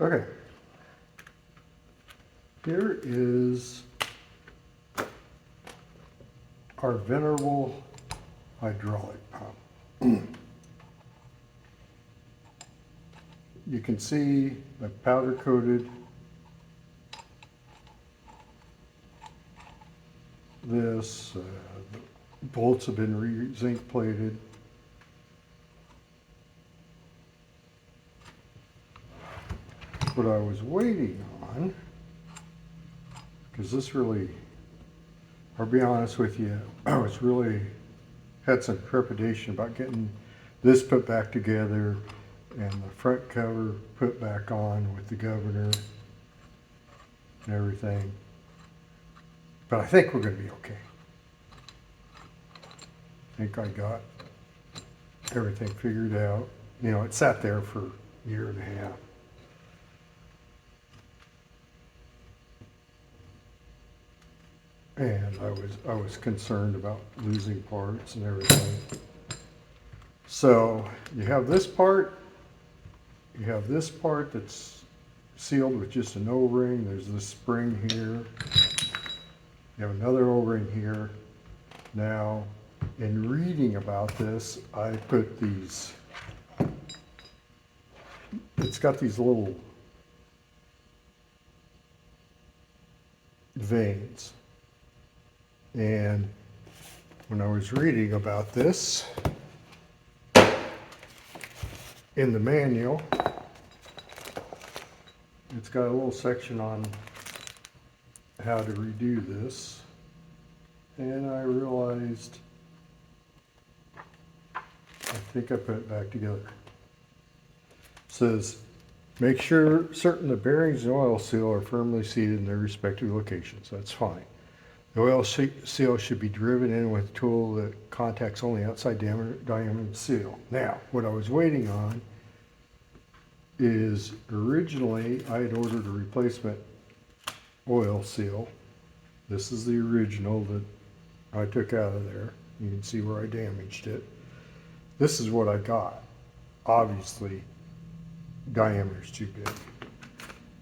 Okay. Here is our venerable hydraulic pump. You can see I powder coated this. The bolts have been zinc plated. What I was waiting on, because this really, I'll be honest with you, I was really had some trepidation about getting this put back together and the front cover put back on with the governor and everything. But I think we're going to be okay. I think I got everything figured out. You know, it sat there for a year and a half. And I was concerned about losing parts and everything. So you have this part that's sealed with just an O-ring. There's this spring here. You have another O-ring here. Now, in reading about this, I put these, it's got these little vanes. And when I was reading about this in the manual, it's got a little section on how to redo this. And I realized, I think I put it back together. It says, make sure certain the bearings and oil seal are firmly seated in their respective locations. That's fine. The oil seal should be driven in with a tool that contacts only outside diameter seal. Now, what I was waiting on is originally I had ordered a replacement oil seal. This is the original that I took out of there. You can see where I damaged it. This is what I got. Obviously, diameter's too big.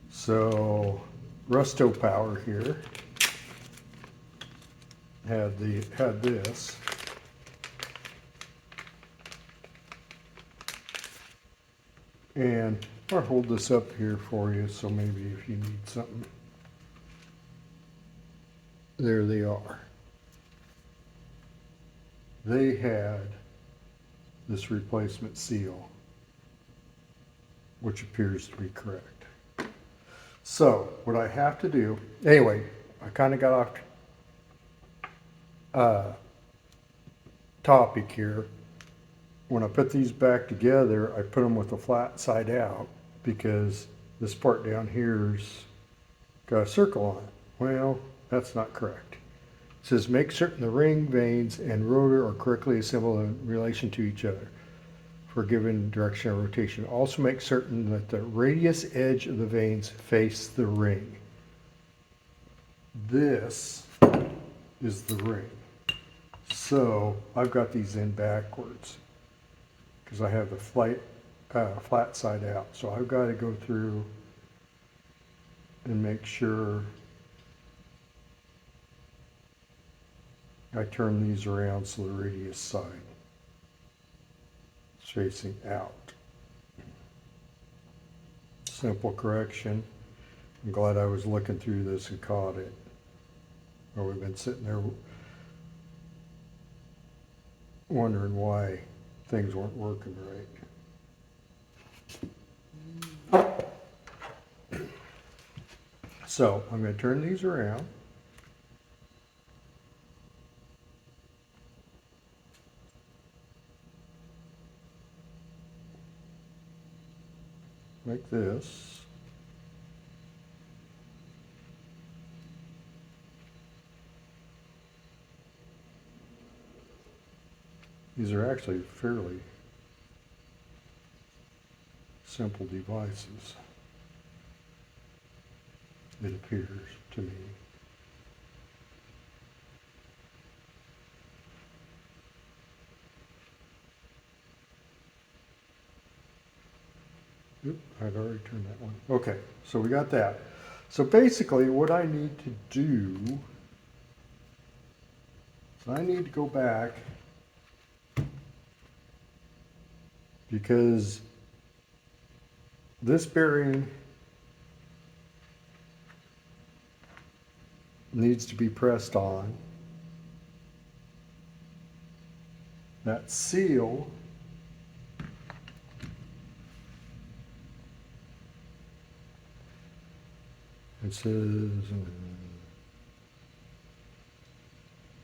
So, Rusto Power here had this. And I'll hold this up here for you, so maybe if you need something. There they are. They had this replacement seal, which appears to be correct. So what I have to do, anyway, I kind of got off topic here. When I put these back together, I put them with the flat side out because this part down here's got a circle on it. Well, that's not correct. It says make certain the ring, vanes, and rotor are correctly assembled in relation to each other for a given direction of rotation. Also make certain that the radius edge of the vanes face the ring. This is the ring. So I've got these in backwards because I have the flat side out. So I've got to go through and make sure I turn these around so the radius side is facing out. Simple correction. I'm glad I was looking through this and caught it. Or we've been sitting there wondering why things weren't working right. So I'm going to turn these around. Like this. These are actually fairly simple devices, it appears to me. Oop, I'd already turned that one. Okay, so we got that. So basically what I need to do, so I need to go back because this bearing needs to be pressed on. That seal it says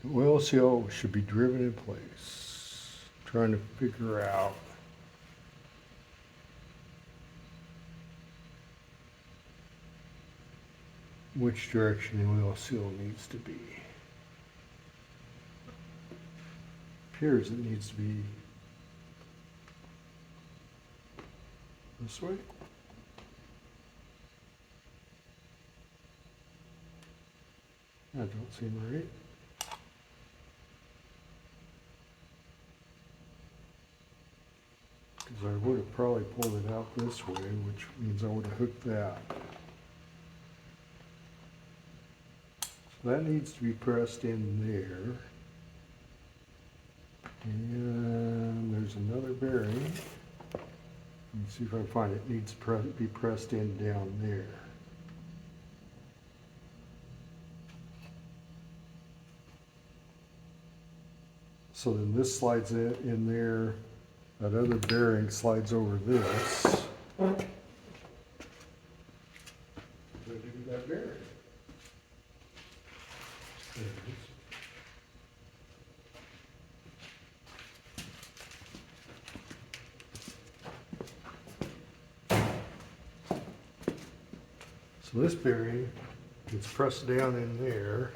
the oil seal should be driven in place. Trying to figure out which direction the oil seal needs to be. Appears it needs to be this way. That don't seem right. Because I would have probably pulled it out this way, which means I would have hooked that. So that needs to be pressed in there. And there's another bearing. Let me see if I can find it. It needs to be pressed in down there. So then this slides in there. That other bearing slides over this. What do I do with that bearing? There it is. So this bearing gets pressed down in there,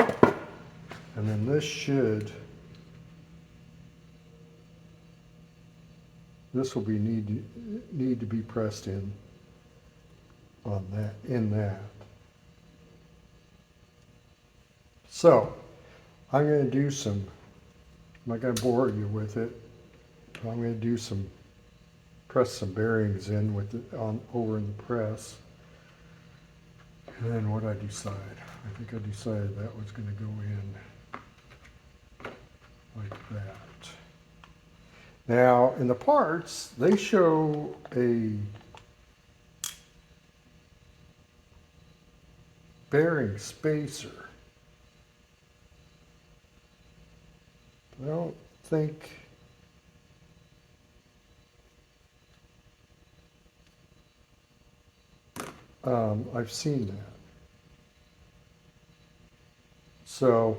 and then this will be need to be pressed in on that, in that. So I'm going to do some, I'm not going to bore you with it, but I'm going to do some, press some bearings in with it on over in the press. And then what I decide, I think I decided that was going to go in like that. Now, in the parts, they show a bearing spacer. I don't think I've seen that. So,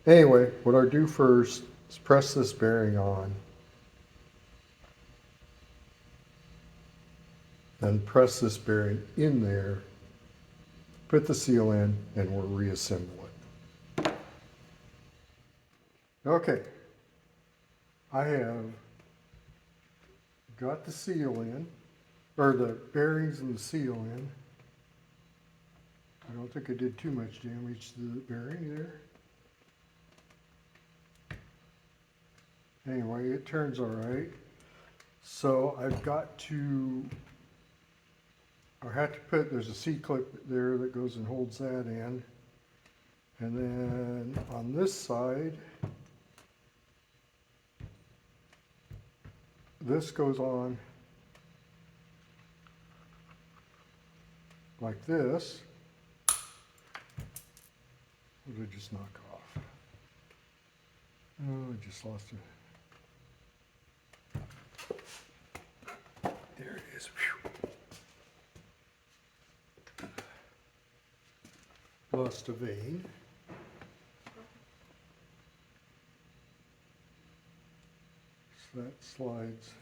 anyway, what I do first is press this bearing on. And press this bearing in there, put the seal in, and we'll reassemble it. Okay, I have got the seal in, or the bearings and the seal in. I don't think I did too much damage to the bearing there. Anyway, it turns all right. So I've got to, I have to put, there's a C-clip there that goes and holds that in. And then on this side, this goes on like this. What did I just knock off? Oh, I just lost it. There it is. Whew. Lost a vane. So that slides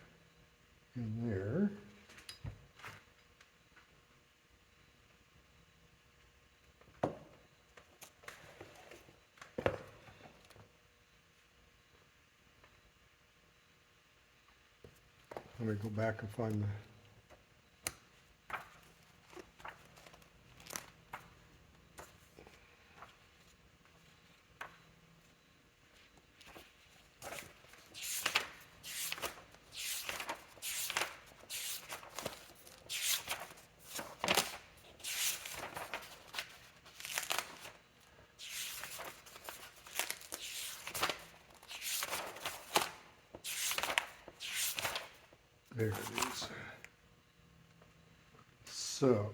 in there. Let me go back and find the There it is. So,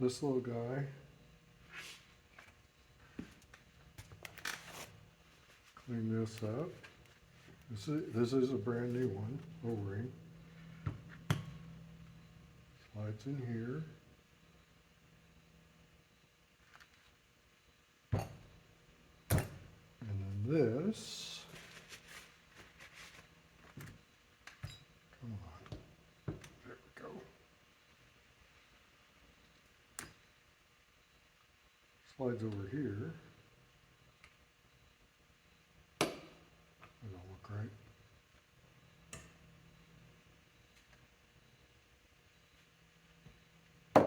this little guy, clean this up. This is a brand new one, O-ring. Slides in here. And then this, come on, there we go. Slides over here. That don't look right. I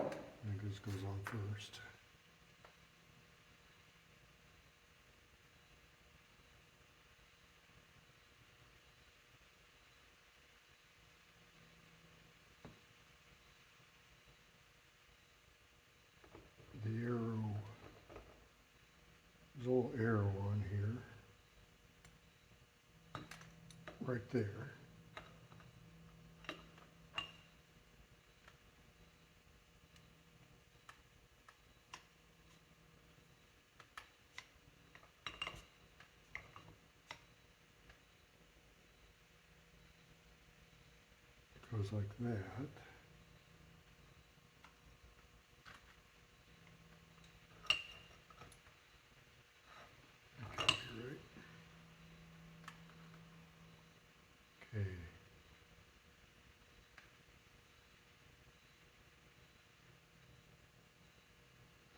think this goes on first. The arrow, there's a little arrow on here, right there. Goes like that. Right. Okay.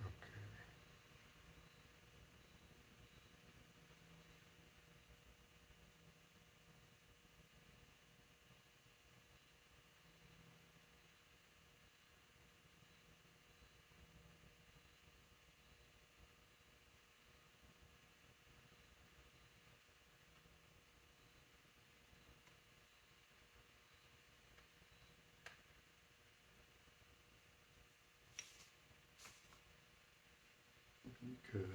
Okay. Because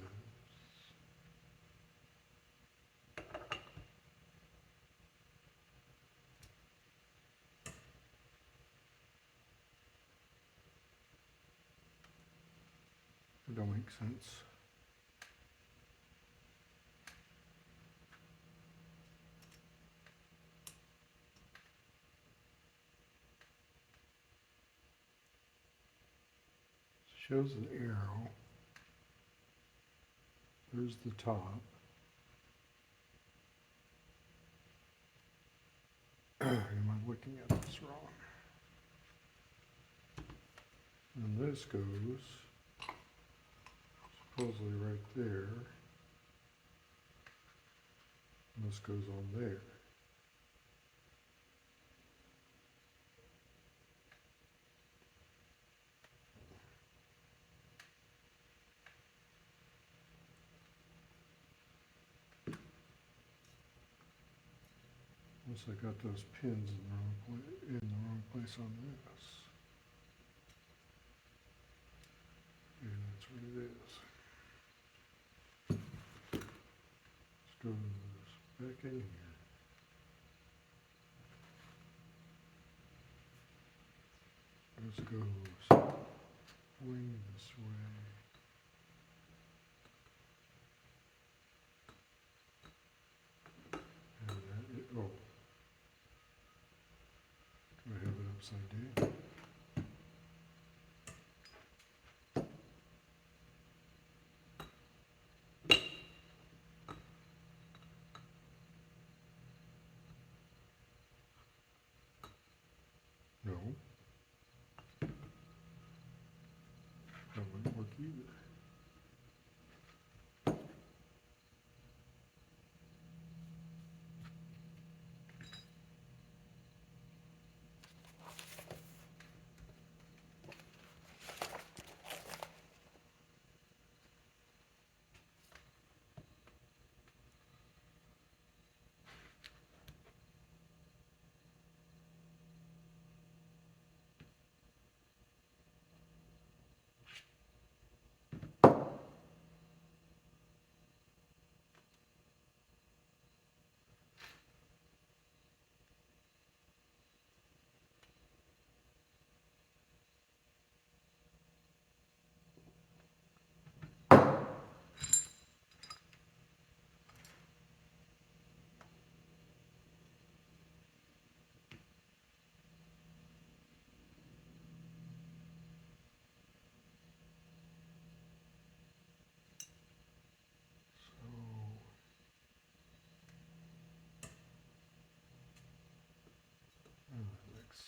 it don't make sense. Shows an arrow. There's the top. Am I looking at this wrong? And this goes supposedly right there. And this goes on there. Unless I got those pins in the wrong place on this. Yeah, that's what it is. This goes back in here. This goes going this way. And that is, oh. Do I have it upside down? No. That wouldn't work either.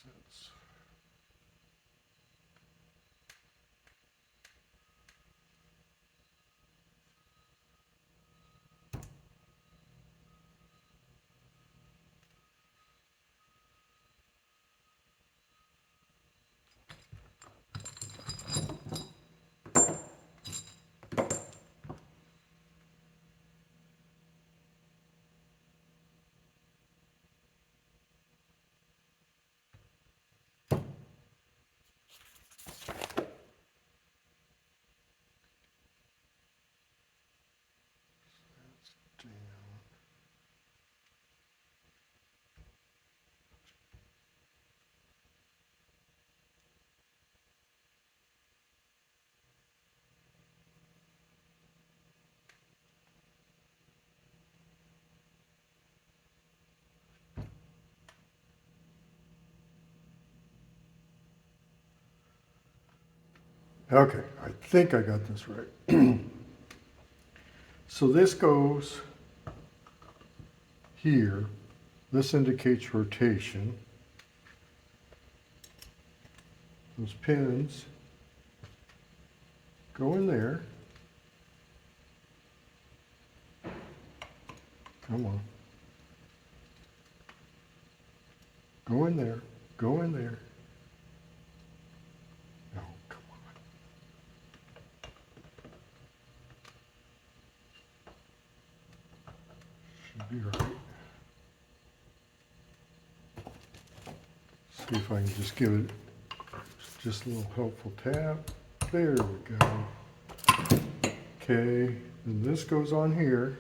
sense. Okay, I think I got this right. So this goes here. This indicates rotation. Those pins go in there. Come on. Go in there. Go in there. No, come on. Should be right. See if I can just give it just a little helpful tap. There we go. Okay, and this goes on here.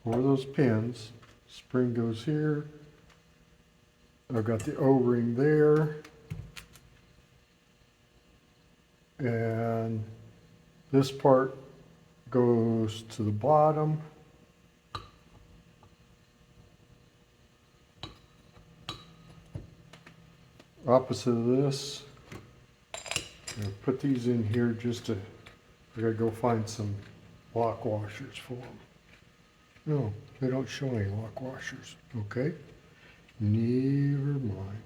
Over those pins. Spring goes here. I've got the O-ring there. And this part goes to the bottom. Opposite of this. I'm gonna put these in here just to, I gotta go find some lock washers for them. No, they don't show any lock washers. Okay, never mind.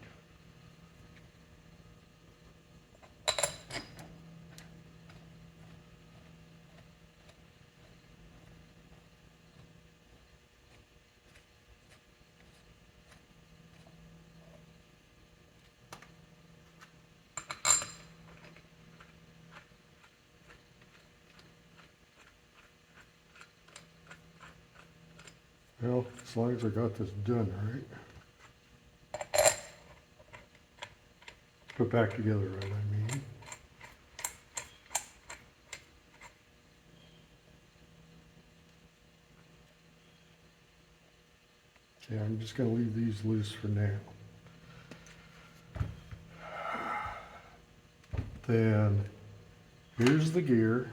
Well, as long as I got this done right. Put back together right, I mean. Okay, I'm just going to leave these loose for now. Then here's the gear.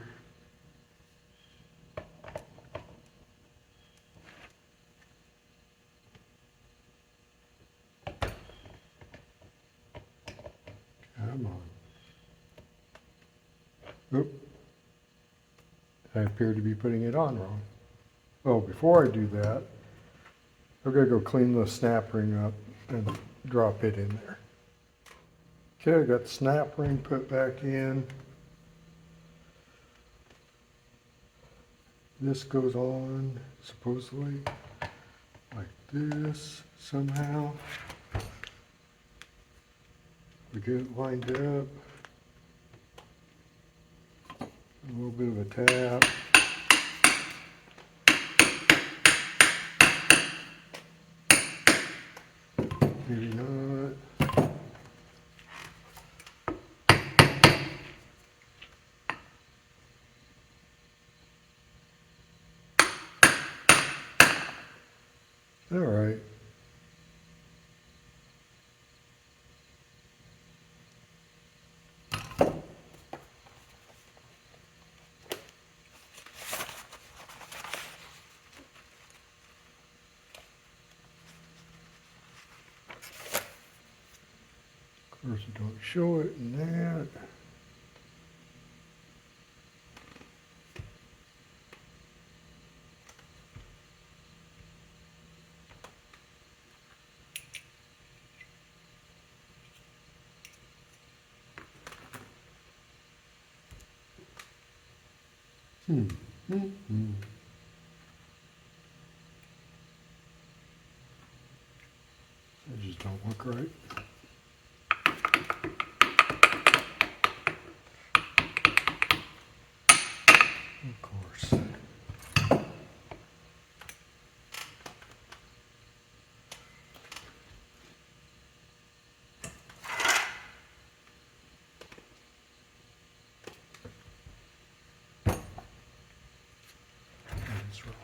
Come on. Oop. I appear to be putting it on wrong. Oh, before I do that, I'm going to go clean the snap ring up and drop it in there. Okay, I got the snap ring put back in. This goes on supposedly like this somehow. We get it lined up. A little bit of a tap. Maybe not. All right. Of course, it don't show it in that. Edges don't look right. Of course. That's wrong.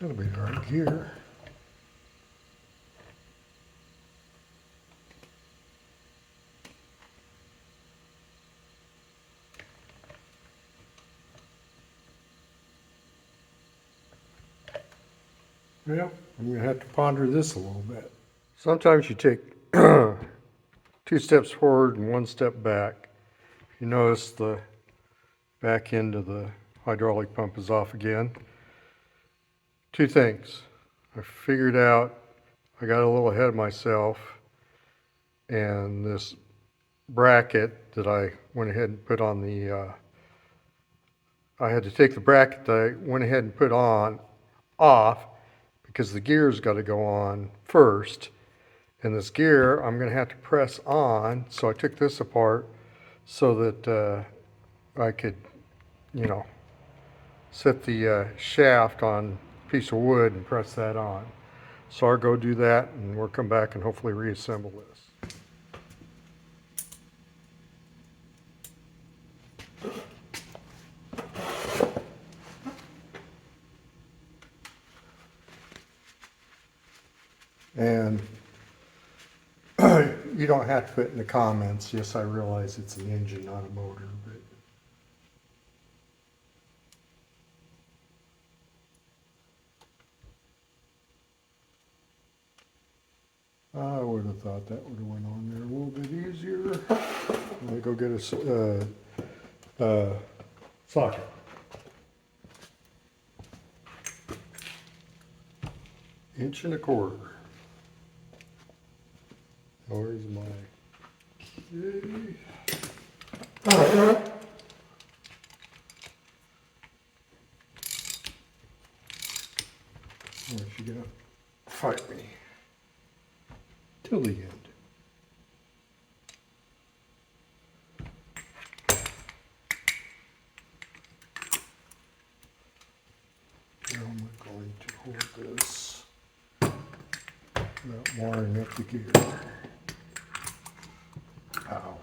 That'll be the right gear. Well, I'm going to have to ponder this a little bit. Sometimes you take 2 steps forward and 1 step back. You notice the back end of the hydraulic pump is off again. 2 things. I figured out I got a little ahead of myself, and this bracket that I went ahead and put on the, I had to take the bracket that I went ahead and put on off because the gear's got to go on first. And this gear I'm going to have to press on, so I took this apart so that I could, you know, set the shaft on a piece of wood and press that on. So I'll go do that, and we'll come back and hopefully reassemble this. And you don't have to put in the comments, yes, I realize it's an engine, not a motor, but I would have thought that would have went on there a little bit easier. Let me go get a socket. Inch and a quarter. Where's my key? Or is she gonna fight me till the end? How am I going to hold this without wiring up the gear? Ow.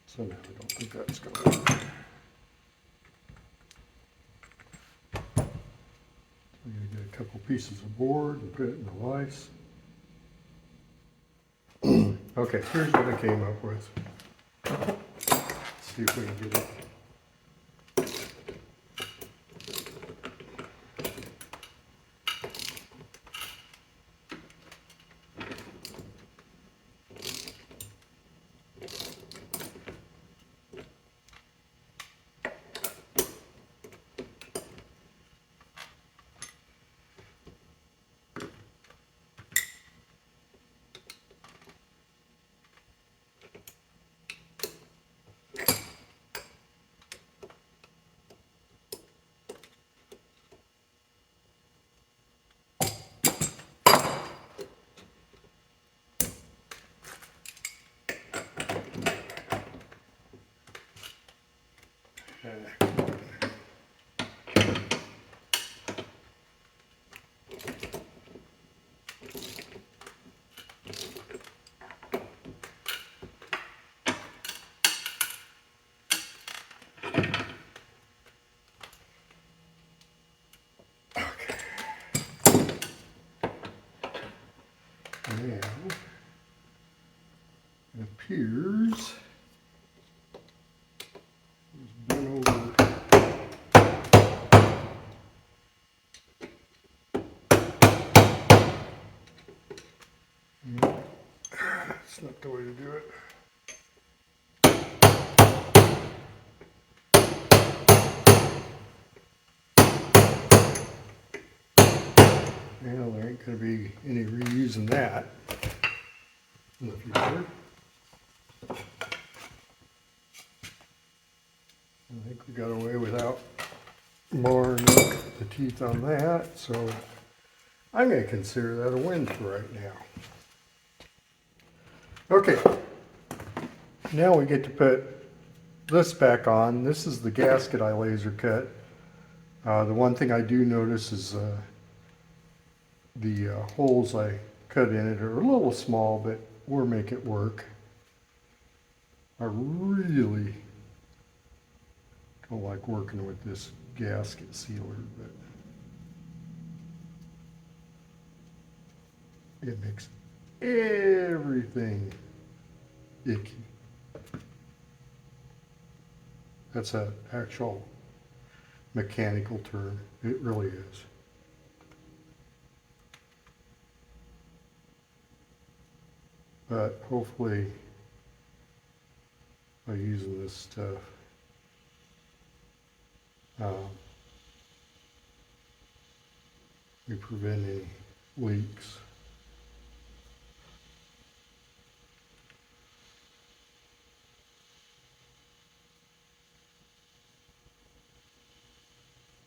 So now I don't think that's going to work. I'm going to get a couple pieces of board and put it in the vise. Okay, here's what I came up with. Let's see if we can get it. It appears it's been over. That's not the way to do it. Well, there ain't going to be any reusing that in the future. I think we got away without marring up the teeth on that, so I'm going to consider that a win for right now. Okay, now we get to put this back on. This is the gasket I laser cut. The one thing I do notice is the holes I cut in it are a little small, but we'll make it work. I really don't like working with this gasket sealer, but it makes everything icky. That's an actual mechanical term. It really is. But hopefully by using this stuff, we prevent any leaks.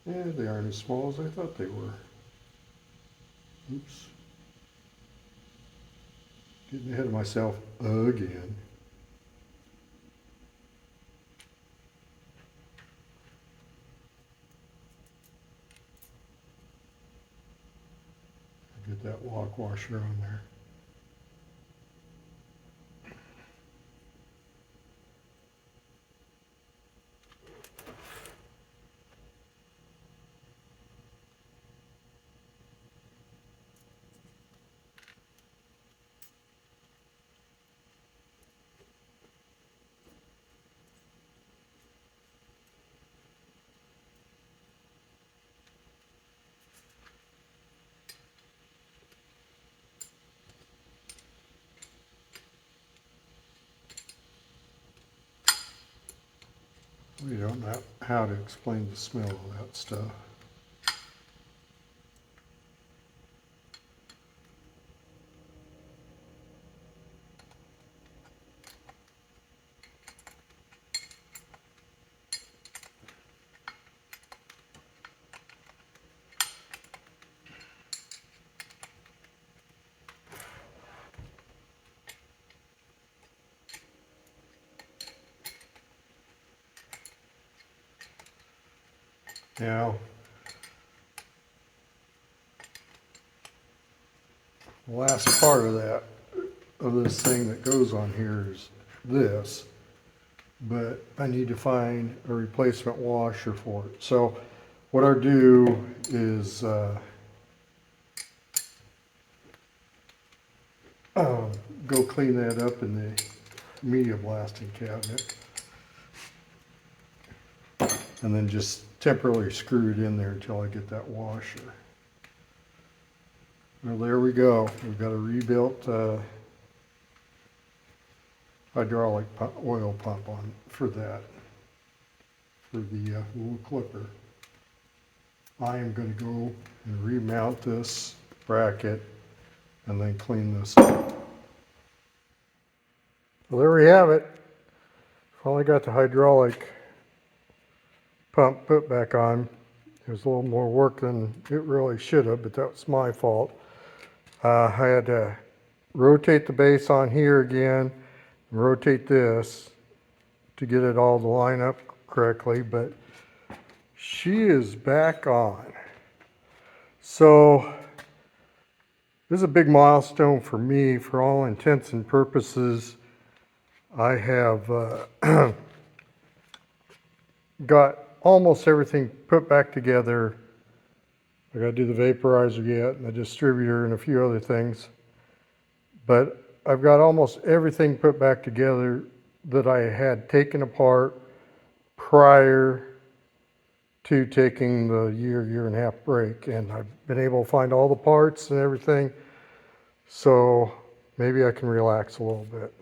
Yeah, they aren't as small as I thought they were. Oops. Getting ahead of myself again. Get that lock washer on there. We don't know how to explain the smell of that stuff. Now, the last part of this thing that goes on here is this, but I need to find a replacement washer for it. So what I'll do is go clean that up in the media blasting cabinet, and then just temporarily screw it in there until I get that washer. Well, there we go. We've got a rebuilt hydraulic oil pump on for that, for the little clipper. I am going to go and remount this bracket and then clean this up. Well, there we have it. Finally got the hydraulic pump put back on. It was a little more work than it really should have, but that was my fault. I had to rotate the base on here again, and rotate this to get it all to line up correctly, but she is back on. So this is a big milestone for me. For all intents and purposes, I have got almost everything put back together. I got to do the vaporizer yet, and the distributor, and a few other things. But I've got almost everything put back together that I had taken apart prior to taking the year and a half break. And I've been able to find all the parts and everything. So maybe I can relax a little bit.